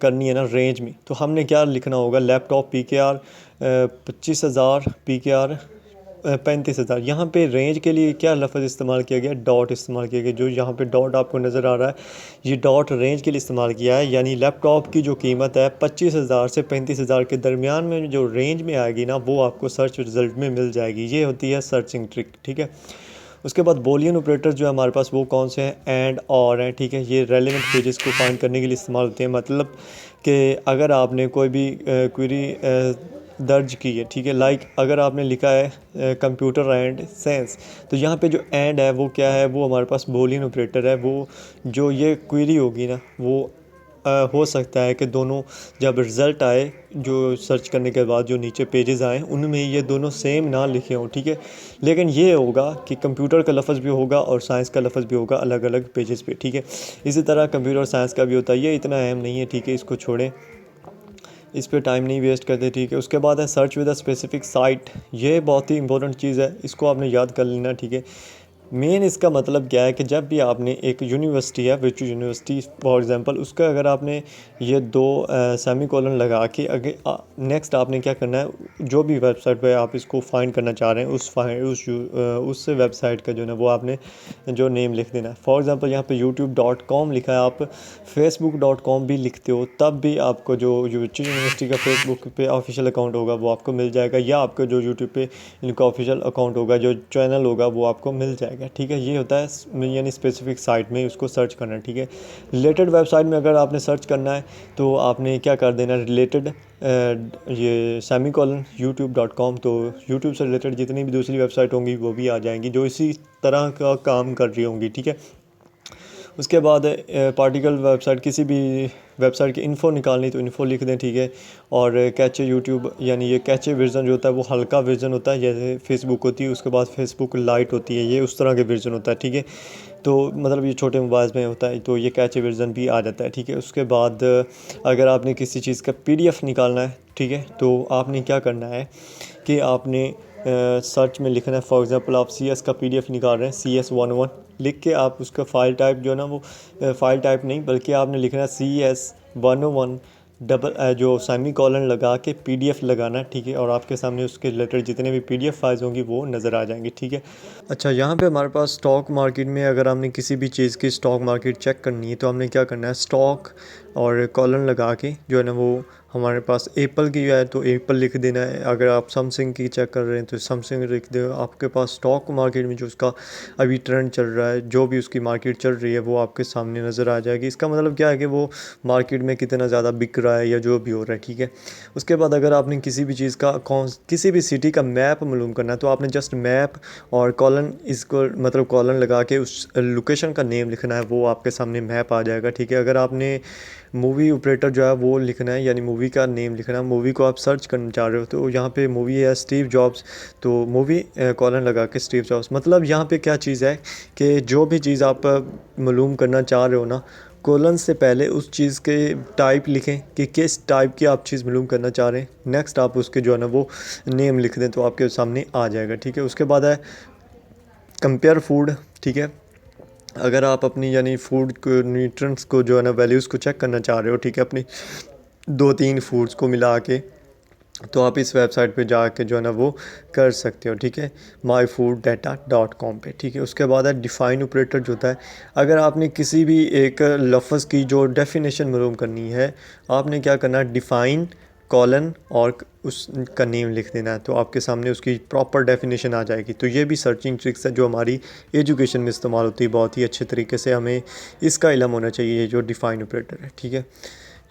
करनी है ना रेंज में, तो हमने क्या लिखना होगा, लैपटॉप PKR 25,000 PKR 35,000। यहाँ पे रेंज के लिए क्या लफ्ज़ इस्तेमाल किया गया, डॉट इस्तेमाल किया गया। जो यहाँ पे डॉट आपको नज़र आ रहा है, ये डॉट रेंज के लिए इस्तेमाल किया है, यानी लैपटॉप की जो कीमत है 25,000 से 35,000 के दरमियान में जो रेंज में आएगी ना, वो आपको सर्च रिज़ल्ट में मिल जाएगी। ये होती है सर्चिंग ट्रिक, ठीक है। उसके बाद बूलियन ऑपरेटर जो है हमारे पास वो कौन से हैं, एंड और हैं, ठीक है। ये रेलेवेंट पेजेस को फाइंड करने के लिए इस्तेमाल होते हैं, मतलब कि अगर आपने कोई भी क्वेरी दर्ज की है, ठीक है, लाइक अगर आपने लिखा है कंप्यूटर एंड साइंस, तो यहाँ पे जो एंड है वो क्या है, वो हमारे पास बूलियन ऑपरेटर है। वो जो ये क्वेरी होगी ना, वो हो सकता है कि दोनों जब रिज़ल्ट आए, जो सर्च करने के बाद जो नीचे पेजेस आए, उनमें ये दोनों सेम ना लिखे हों, ठीक है। लेकिन ये होगा कि कंप्यूटर का लफ्ज़ भी होगा और साइंस का लफ्ज़ भी होगा अलग अलग पेजेस पे, ठीक है। इसी तरह कंप्यूटर साइंस का भी होता है, ये इतना अहम नहीं है, ठीक है, इसको छोड़ें, इस पे टाइम नहीं वेस्ट करते, ठीक है। उसके बाद है search with a specific site. ये बहुत ही इंपॉर्टेंट चीज़ है, इसको आपने याद कर लेना, ठीक है। मेन इसका मतलब क्या है कि जब भी आपने एक यूनिवर्सिटी है, विच यूनिवर्सिटी फॉर एग्जांपल, उसका अगर आपने ये दो सेमी कॉलन लगा के अगर नेक्स्ट आपने क्या करना है, जो भी वेबसाइट पे आप इसको फाइंड करना चाह रहे हैं उस वेबसाइट का जो है ना वो आपने जो नेम लिख देना है। फॉर एग्जांपल यहाँ पे youtube.com लिखा है, आप facebook.com भी लिखते हो, तब भी आपको जो यूनिवर्सिटी का फेसबुक पे ऑफिशियल अकाउंट होगा वो आपको मिल जाएगा, या आपका जो यूट्यूब पे इनका ऑफिशियल अकाउंट होगा, जो चैनल होगा वो आपको मिल जाएगा, ठीक है। ये होता है यानी स्पेसिफिक साइट में उसको सर्च करना है, ठीक है। रिलेटेड वेबसाइट में अगर आपने सर्च करना है तो आपने क्या कर देना, रिलेटेड ये सेमी कॉलन youtube.com, तो यूट्यूब से रिलेटेड जितनी भी दूसरी वेबसाइट होंगी वो भी आ जाएंगी जो इसी तरह का काम कर रही होंगी, ठीक है। उसके बाद पार्टिकल वेबसाइट, किसी भी वेबसाइट की इन्फो निकालनी तो इन्फो लिख दें, ठीक है। और कैचे यूट्यूब, यानी ये कैचे वर्जन जो होता है वो हल्का वर्जन होता है, जैसे फेसबुक होती है, उसके बाद फेसबुक लाइट होती है, ये उस तरह के वर्जन होता है, ठीक है। तो मतलब ये छोटे मोबाइल में होता है, तो ये कैचे वर्जन भी आ जाता है, ठीक है। उसके बाद अगर आपने किसी चीज़ का PDF निकालना है, ठीक है, तो आपने क्या करना है कि आपने सर्च में लिखना है, फॉर एग्जांपल आप CS का PDF निकाल रहे हैं, CS11 लिख के आप उसका फ़ाइल टाइप जो है ना वो फ़ाइल टाइप नहीं बल्कि आपने लिखना है CS101 जो सेमी कॉलन लगा के PDF लगाना है, ठीक है। और आपके सामने उसके रिलेटेड जितने भी PDF फाइल्स होंगी वो नज़र आ जाएंगी, ठीक है। अच्छा, यहाँ पे हमारे पास स्टॉक मार्केट में अगर हमने किसी भी चीज़ की स्टॉक मार्केट चेक करनी है तो हमने क्या करना है, स्टॉक और कॉलन लगा के जो है ना वो हमारे पास एप्पल की है तो एप्पल लिख देना है। अगर आप सैमसंग की चेक कर रहे हैं तो सैमसंग लिख दो। आपके पास स्टॉक मार्केट में जो उसका अभी ट्रेंड चल रहा है, जो भी उसकी मार्केट चल रही है वो आपके सामने नज़र आ जाएगी। इसका मतलब क्या है कि वो मार्केट में कितना ज़्यादा बिक रहा है या जो भी हो रहा है, ठीक है। उसके बाद अगर आपने किसी भी चीज़ का किसी भी सिटी का मैप मालूम करना है तो आपने जस्ट मैप और कॉलन इसको मतलब कॉलन लगा के उस लोकेशन का नेम लिखना है, वो आपके सामने मैप आ जाएगा, ठीक है। अगर आपने मूवी ऑपरेटर जो है वो लिखना है, यानी मूवी का नेम लिखना है, मूवी को आप सर्च करना चाह रहे हो तो यहाँ पे मूवी है स्टीव जॉब्स, तो मूवी कॉलन लगा के स्टीव जॉब्स। मतलब यहाँ पे क्या चीज़ है कि जो भी चीज़ आप मालूम करना चाह रहे हो ना, कोलन से पहले उस चीज़ के टाइप लिखें कि किस टाइप की आप चीज़ मालूम करना चाह रहे हैं। नेक्स्ट आप उसके जो है ना वो नेम लिख दें तो आपके सामने आ जाएगा, ठीक है। उसके बाद है कंपेयर फूड, ठीक है। अगर आप अपनी यानी फूड को न्यूट्रिएंट्स को जो है ना वैल्यूज़ को चेक करना चाह रहे हो, ठीक है, अपनी 2-3 फूड्स को मिला के, तो आप इस वेबसाइट पे जाके जो है ना वो कर सकते हो, ठीक है, myfooddata.com पे, ठीक है। उसके बाद है डिफ़ाइन ऑपरेटर जो होता है। अगर आपने किसी भी एक लफ्ज़ की जो डेफिनेशन मालूम करनी है, आपने क्या करना है, डिफ़ाइन कॉलन और उसका नेम लिख देना है तो आपके सामने उसकी प्रॉपर डेफिनेशन आ जाएगी। तो ये भी सर्चिंग ट्रिक्स है जो हमारी एजुकेशन में इस्तेमाल होती है बहुत ही अच्छे तरीके से। हमें इसका इल्म होना चाहिए, ये जो डिफ़ाइन ऑपरेटर है, ठीक है।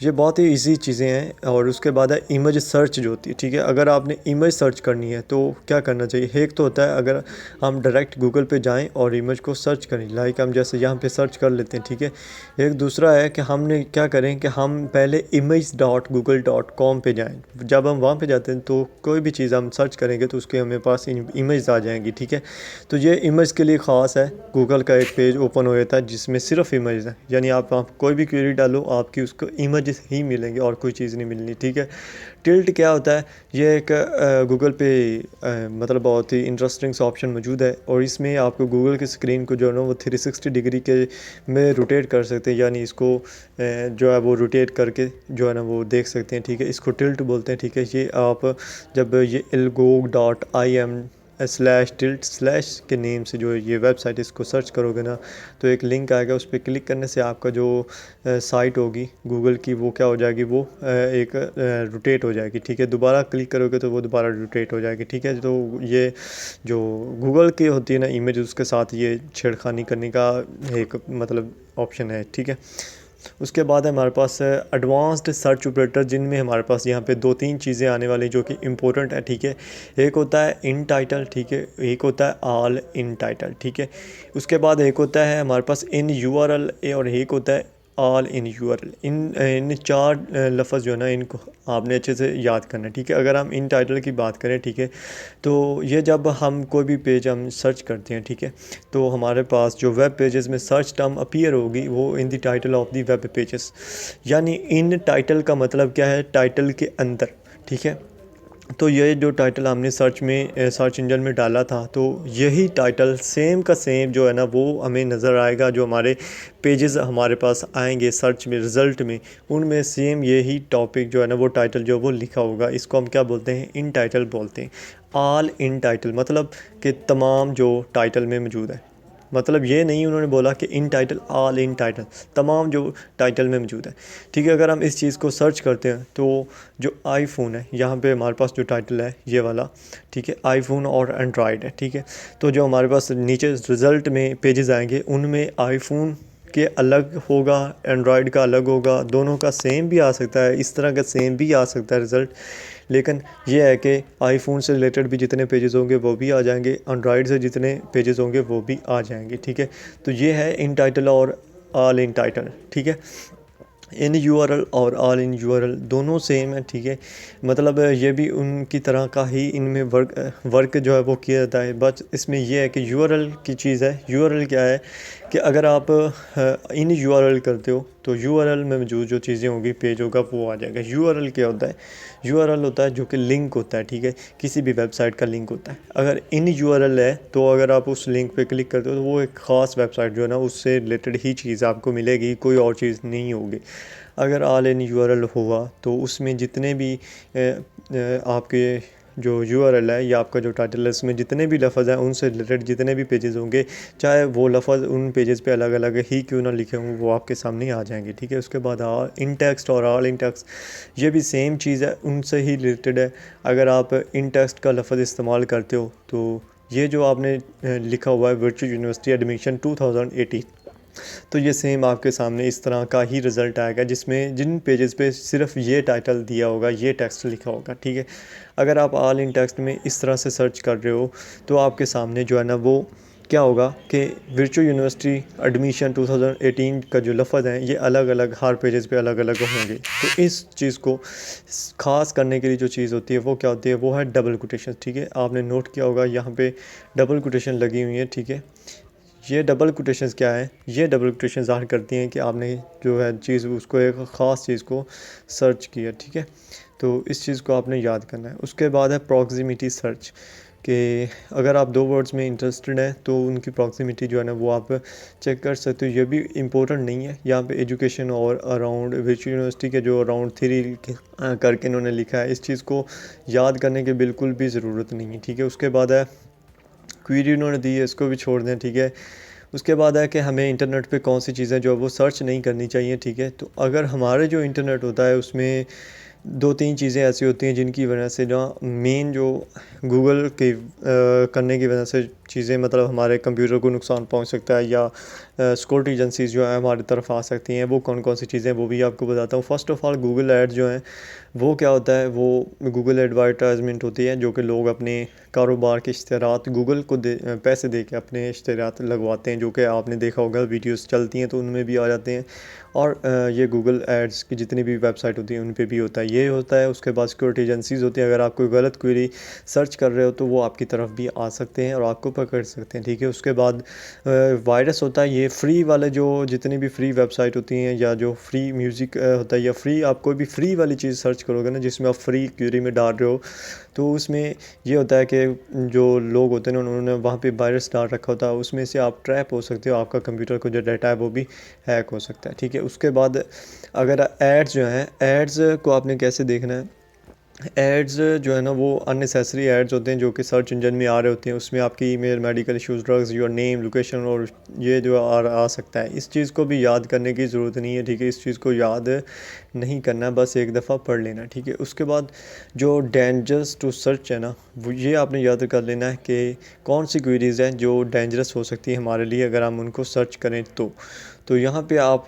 ये बहुत ही इजी चीज़ें हैं। और उसके बाद है इमेज सर्च जो होती है, ठीक है। अगर आपने इमेज सर्च करनी है तो क्या करना चाहिए, एक तो होता है अगर हम डायरेक्ट गूगल पे जाएं और इमेज को सर्च करें, लाइक हम जैसे यहाँ पे सर्च कर लेते हैं, ठीक है। एक दूसरा है कि हमने क्या करें कि हम पहले image.google.com पे जाएं। जब हम वहाँ पे जाते हैं तो कोई भी चीज़ हम सर्च करेंगे तो उसके हमें पास इमेज आ जाएंगी, ठीक है। तो ये इमेज के लिए ख़ास है, गूगल का एक पेज ओपन हो जाता है जिसमें सिर्फ इमेज है, यानी आप वहाँ कोई भी क्वेरी डालो आपकी उसको इमेज ही मिलेंगे और कोई चीज़ नहीं मिलनी, ठीक है। टिल्ट क्या होता है, ये एक गूगल पे मतलब बहुत ही इंटरेस्टिंग सा ऑप्शन मौजूद है और इसमें आपको गूगल की स्क्रीन को जो है ना वो 360 डिग्री के में रोटेट कर सकते हैं, यानी इसको जो है वो रोटेट करके जो है ना वो देख सकते हैं, ठीक है। इसको टिल्ट बोलते हैं, ठीक है। ये आप जब ये elgog.im/tilt/ के नेम से जो ये वेबसाइट इसको सर्च करोगे ना तो एक लिंक आएगा, उस पर क्लिक करने से आपका जो साइट होगी गूगल की वो क्या हो जाएगी, वो एक रोटेट हो जाएगी, ठीक है। दोबारा क्लिक करोगे तो वो दोबारा रोटेट हो जाएगी, ठीक है। तो ये जो गूगल की होती है ना इमेज, उसके साथ ये छेड़खानी करने का एक मतलब ऑप्शन है, ठीक है। उसके बाद हमारे पास एडवांस्ड सर्च ऑपरेटर, जिनमें हमारे पास यहाँ पे 2-3 चीज़ें आने वाली जो कि इम्पोर्टेंट है, ठीक है। एक होता है इन टाइटल, ठीक है। एक होता है ऑल इन टाइटल, ठीक है। उसके बाद एक होता है हमारे पास इन URL और एक होता है ऑल इन URL। इन 4 लफ्ज़ जो है ना इनको आपने अच्छे से याद करना है, ठीक है। अगर हम इन टाइटल की बात करें, ठीक है, तो ये जब हम कोई भी पेज हम सर्च करते हैं, ठीक है, तो हमारे पास जो वेब पेजेस में सर्च टर्म अपीयर होगी वो in the title of the web pages, यानी इन टाइटल का मतलब क्या है, टाइटल के अंदर, ठीक है। तो ये जो टाइटल हमने सर्च इंजन में डाला था तो यही टाइटल सेम का सेम जो है ना वो हमें नज़र आएगा, जो हमारे पेजेस हमारे पास आएंगे सर्च में रिज़ल्ट में, उनमें सेम यही टॉपिक जो है ना वो टाइटल जो वो लिखा होगा। इसको हम क्या बोलते हैं, इन टाइटल बोलते हैं। ऑल इन टाइटल मतलब कि तमाम जो टाइटल में मौजूद है, मतलब ये नहीं उन्होंने बोला कि इन टाइटल, ऑल इन टाइटल, तमाम जो टाइटल में मौजूद है, ठीक है। अगर हम इस चीज़ को सर्च करते हैं तो जो आईफोन है यहाँ पे हमारे पास जो टाइटल है ये वाला, ठीक है, आईफोन और एंड्रॉयड है, ठीक है। तो जो हमारे पास नीचे रिज़ल्ट में पेजेस आएंगे उनमें आईफोन के अलग होगा, एंड्रॉयड का अलग होगा, दोनों का सेम भी आ सकता है, इस तरह का सेम भी आ सकता है रिज़ल्ट। लेकिन ये है कि आईफोन से रिलेटेड भी जितने पेजेस होंगे वो भी आ जाएंगे, एंड्रॉयड से जितने पेजेस होंगे वो भी आ जाएंगे, ठीक है। तो ये है इन टाइटल और ऑल इन टाइटल, ठीक है। इन URL और ऑल इन URL दोनों सेम है, ठीक है। मतलब ये भी उनकी तरह का ही इनमें वर्क जो है वो किया जाता है, बस इसमें ये है कि URL की चीज़ है। URL क्या है कि अगर आप इन URL करते हो तो URL में जो चीज़ें होगी, पेज होगा, वो आ जाएगा। URL क्या होता है, URL होता है जो कि लिंक होता है, ठीक है, किसी भी वेबसाइट का लिंक होता है। अगर इन URL है तो अगर आप उस लिंक पे क्लिक करते हो तो वो एक ख़ास वेबसाइट जो है ना उससे रिलेटेड ही चीज़ आपको मिलेगी, कोई और चीज़ नहीं होगी। अगर ऑल इन यूआरएल हुआ तो उसमें जितने भी आपके जो यूआरएल है या आपका जो टाइटल है उसमें जितने भी लफ्ज़ हैं उनसे रिलेटेड जितने भी पेजेस होंगे, चाहे वो लफ्ज़ उन पेजेस पे अलग अलग ही क्यों ना लिखे हों, वो आपके सामने आ जाएंगे। ठीक है, उसके बाद इन टेक्स्ट और ऑल इन टेक्स्ट ये भी सेम चीज़ है, उनसे ही रिलेटेड है। अगर आप इन टेक्स्ट का लफ्ज़ इस्तेमाल करते हो तो ये जो आपने लिखा हुआ है वर्चुअल यूनिवर्सिटी एडमिशन 2018, तो ये सेम आपके सामने इस तरह का ही रिज़ल्ट आएगा जिसमें जिन पेजेस पे सिर्फ ये टाइटल दिया होगा, ये टेक्स्ट लिखा होगा। ठीक है, अगर आप ऑल इन टेक्स्ट में इस तरह से सर्च कर रहे हो तो आपके सामने जो है ना वो क्या होगा कि वर्चुअल यूनिवर्सिटी एडमिशन 2018 का जो लफ्ज़ है ये अलग अलग हर पेजेस पे अलग अलग होंगे। तो इस चीज़ को ख़ास करने के लिए जो चीज़ होती है वो क्या होती है, वो है डबल कोटेशन। ठीक है, आपने नोट किया होगा यहाँ पे डबल कोटेशन लगी हुई है। ठीक है, ये डबल कोटेशंस क्या है, ये डबल कोटेशन ज़ाहिर करती हैं कि आपने जो है चीज़ उसको एक ख़ास चीज़ को सर्च किया। ठीक है, तो इस चीज़ को आपने याद करना है। उसके बाद है प्रॉक्सिमिटी सर्च, कि अगर आप दो वर्ड्स में इंटरेस्टेड हैं तो उनकी प्रॉक्सिमिटी जो है ना वो आप चेक कर सकते हो। ये भी इम्पोर्टेंट नहीं है, यहाँ पे एजुकेशन और अराउंड वर्चुअल यूनिवर्सिटी के जो अराउंड 3 करके इन्होंने लिखा है, इस चीज़ को याद करने की बिल्कुल भी ज़रूरत नहीं है। ठीक है, उसके बाद है क्वेरी उन्होंने दी है, इसको भी छोड़ दें। ठीक है, उसके बाद है कि हमें इंटरनेट पे कौन सी चीज़ें जो है वो सर्च नहीं करनी चाहिए। ठीक है, तो अगर हमारे जो इंटरनेट होता है उसमें 2-3 चीज़ें ऐसी होती हैं जिनकी वजह से ना मेन जो गूगल के करने की वजह से चीज़ें मतलब हमारे कंप्यूटर को नुकसान पहुंच सकता है या सिक्योरिटी एजेंसीज जो है हमारी तरफ आ सकती हैं। वो कौन कौन सी चीज़ें वो भी आपको बताता हूँ। First of all Google ads जो हैं वो क्या होता है, वो गूगल एडवर्टाइजमेंट होती है जो कि लोग अपने कारोबार के इश्तहारात गूगल को पैसे दे के अपने इश्तहारात लगवाते हैं, जो कि आपने देखा होगा वीडियोस चलती हैं तो उनमें भी आ जाते हैं। और ये गूगल एड्स की जितनी भी वेबसाइट होती है उन पे भी होता है, ये होता है। उसके बाद सिक्योरिटी एजेंसीज़ होती हैं, अगर आप कोई गलत क्वेरी सर्च कर रहे हो तो वो आपकी तरफ भी आ सकते हैं और आपको पकड़ सकते हैं। ठीक है, उसके बाद वायरस होता है। ये फ्री वाले जो जितनी भी फ्री वेबसाइट होती हैं या जो फ्री म्यूज़िक होता है या फ्री आप कोई भी फ्री वाली चीज़ सर्च करोगे ना जिसमें आप फ्री क्वेरी में डाल रहे हो तो उसमें ये होता है कि जो लोग होते हैं ना उन्होंने वहाँ पे वायरस डाल रखा होता है, उसमें से आप ट्रैप हो सकते हो, आपका कंप्यूटर को जो डाटा है वो भी हैक हो सकता है। ठीक है, उसके बाद अगर एड्स जो हैं, एड्स को आपने कैसे देखना है, एड्स जो है ना वो अननेसेसरी एड्स होते हैं जो कि सर्च इंजन में आ रहे होते हैं। उसमें आपकी email, medical issues, drugs, your name, location और ये जो आ सकता है, इस चीज़ को भी याद करने की ज़रूरत नहीं है। ठीक है, इस चीज़ को याद नहीं करना, बस एक दफ़ा पढ़ लेना। ठीक है, उसके बाद जो डेंजरस टू सर्च है ना वो ये आपने याद कर लेना है कि कौन सी क्वेरीज़ हैं जो डेंजरस हो सकती है हमारे लिए अगर हम उनको सर्च करें तो यहाँ पे आप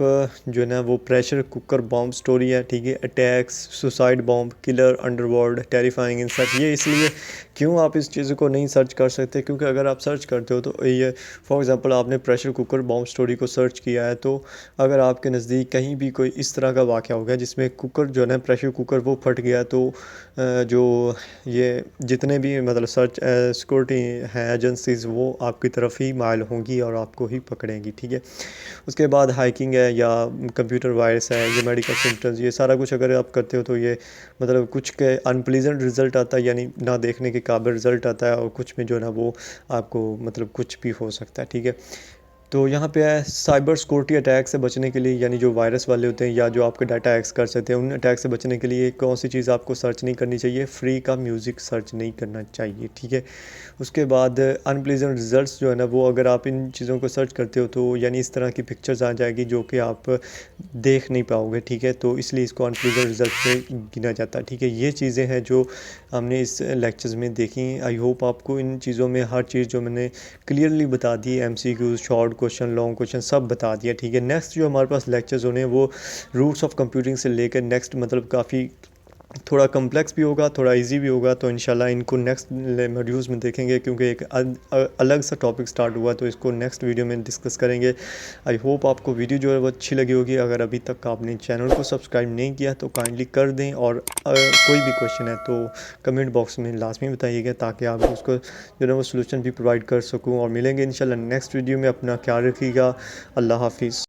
जो है ना वो प्रेशर कुकर बॉम्ब स्टोरी है। ठीक है, attacks, suicide bomb, killer, underworld, terrifying insect, ये इसलिए क्यों आप इस चीज़ को नहीं सर्च कर सकते क्योंकि अगर आप सर्च करते हो तो ये फॉर एग्ज़ाम्पल आपने प्रेशर कुकर बॉम्ब स्टोरी को सर्च किया है तो अगर आपके नज़दीक कहीं भी कोई इस तरह का वाक़या हो गया जिसमें कुकर जो है ना प्रेशर कुकर वो फट गया तो जो ये जितने भी मतलब सर्च सिक्योरिटी हैं एजेंसीज़ वो आपकी तरफ ही माइल होंगी और आपको ही पकड़ेंगी। ठीक है, उसके बाद हाइकिंग है या कंप्यूटर वायरस है, ये मेडिकल सिम्टम्स, ये सारा कुछ अगर आप करते हो तो ये मतलब कुछ के अनप्लीजेंट रिज़ल्ट आता है, यानी ना देखने के काबिल रिज़ल्ट आता है और कुछ में जो है ना वो आपको मतलब कुछ भी हो सकता है। ठीक है, तो यहाँ पे है साइबर सिक्योरिटी अटैक से बचने के लिए, यानी जो वायरस वाले होते हैं या जो आपके डाटा हैक्स कर सकते हैं, उन अटैक से बचने के लिए कौन सी चीज़ आपको सर्च नहीं करनी चाहिए, फ्री का म्यूज़िक सर्च नहीं करना चाहिए। ठीक है, उसके बाद अनप्लीजेंट रिजल्ट्स जो है ना वो अगर आप इन चीज़ों को सर्च करते हो तो यानी इस तरह की पिक्चर्स आ जाएगी जो कि आप देख नहीं पाओगे। ठीक है, तो इसलिए इसको अनप्लीजेंट रिजल्ट में गिना जाता है। ठीक है, ये चीज़ें हैं जो हमने इस लेक्चर्स में देखी। आई होप आपको इन चीज़ों में हर चीज़ जो मैंने क्लियरली बता दी, MCQ, short question, long question सब बता दिया। ठीक है, नेक्स्ट जो हमारे पास लेक्चर्स होने हैं वो रूट्स ऑफ कंप्यूटिंग से लेकर नेक्स्ट मतलब काफ़ी थोड़ा कम्प्लेक्स भी होगा, थोड़ा इजी भी होगा, तो इंशाल्लाह इनको नेक्स्ट मॉड्यूल्स में देखेंगे क्योंकि एक अलग सा टॉपिक स्टार्ट हुआ तो इसको नेक्स्ट वीडियो में डिस्कस करेंगे। आई होप आपको वीडियो जो है वो अच्छी लगी होगी। अगर अभी तक आपने चैनल को सब्सक्राइब नहीं किया तो काइंडली कर दें और कोई भी क्वेश्चन है तो कमेंट बॉक्स में लाजमी बताइएगा ताकि आप उसको जो है वो सोल्यूशन भी प्रोवाइड कर सकूँ। और मिलेंगे इंशाल्लाह नेक्स्ट वीडियो में। अपना ख्याल रखिएगा। अल्लाह हाफिज़।